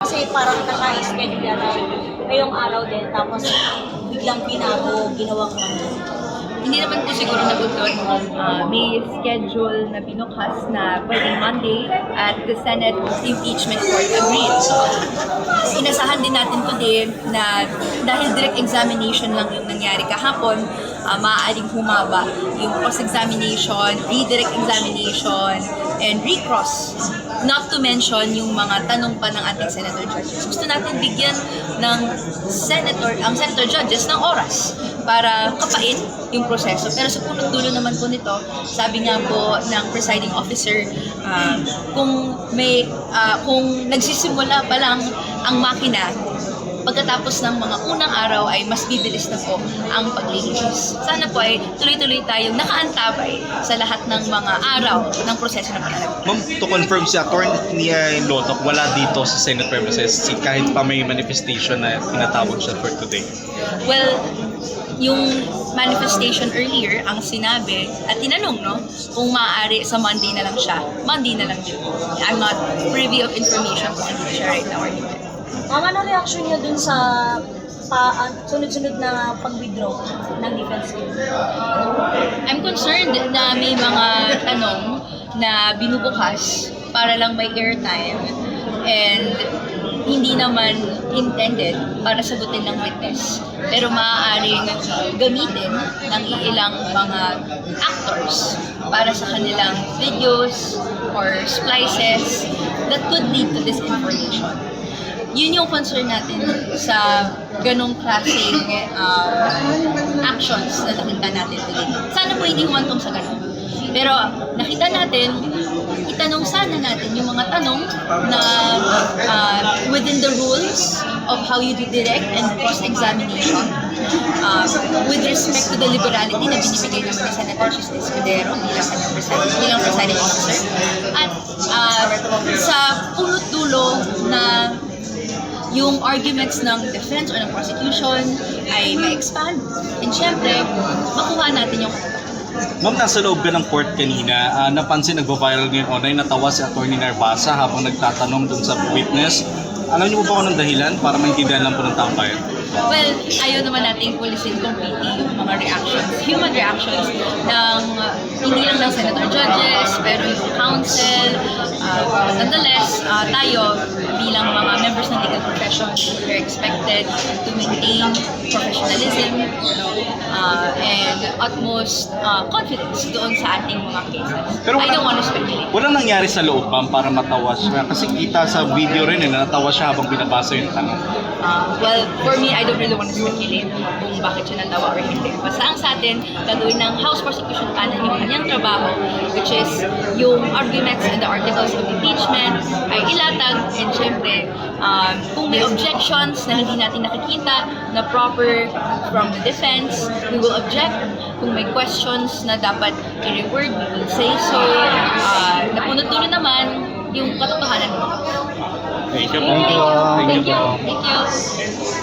Kasi parang naka-schedule yata ngayong araw din, tapos biglang binago, ginawang Hindi naman po siguro nabutol. May schedule na binukas na pwedeng Monday at the Senate Impeachment Court agreed. Inasahan din natin today na dahil direct examination lang yung nangyari kahapon, maaaring humaba yung cross-examination, redirect examination, and recross. Not to mention yung mga tanong pa ng ating senator judges. Gusto natin bigyan ng ang senator judges ng oras para kapain yung proseso. Pero sa punot dulo naman po nito, sabi nga po ng presiding officer, kung nagsisimula pa lang ang makina, pagkatapos ng mga unang araw ay mas bibilis na po ang paglilinis. Sana po ay tuloy-tuloy tayong nakaantabay sa lahat ng mga araw ng proseso ng panalagay. Ma'am, to confirm si Atty. Lotok, wala dito sa Senate premises kahit pa may manifestation na tinatawag siya for today. Well, yung manifestation earlier, ang sinabi at tinanong, no, kung maaari sa Monday na lang siya, Monday na lang din. I'm not privy of information kung ano siya right now or hindi. Ano reaction niyo dun sa sunod-sunod na pag-withdraw ng defense team? I'm concerned na may mga tanong na binubukas para lang may airtime and hindi naman intended para sagutin ng witness. Pero maaaring gamitin ng ilang mga actors para sa kanilang videos or splices that could lead to disinformation. Yun yung concern natin sa ganong klaseng actions na nakita natin today. Sana po hindi humantong sa ganon. Pero nakita natin, itanong sana natin yung mga tanong na within the rules of how you do direct and cross-examination with respect to the liberality na binibigay naman ni Senator Chis Escudero bilang presiding officer. At sa punot dulo na yung arguments ng defense or ng prosecution ay ma-expand. And syempre, makuha natin yung katotohanan. Ma'am, nasa loob ka ng court kanina, napansin nagvo-viral ngayon online, natawa si Atty. Narvasa habang nagtatanong dun sa witness. Alam niyo po ba kung anong dahilan para maintindihan lang po ng taong bayan? Well, ayaw naman nating pulisin completely yung mga reactions, human reactions ng hindi lang ng senator judges, pero yung counsel. Nonetheless, tayo bilang mga members ng legal profession, we're expected to maintain professionalism and utmost confidence doon sa ating mga cases. Pero I don't want to speculate. Walang nangyari sa loob, ma'am, para matawa siya. Kasi kita sa video rin na natawa siya habang binabasa yung tanong. Well, for me, I don't really want to speculate kung bakit siya natawa or hindi. Basta ang sa atin, gagawin ng House Prosecution Panel yung kanyang trabaho, which is yung arguments and the articles of impeachment ay ilatag, and syempre, kung may objections na hindi natin nakikita na proper from the defense, we will object. Kung may questions na dapat i-reword, we will say so. Napunod-dulo naman yung katotohanan mo. Thank you. Thank you. Thank you.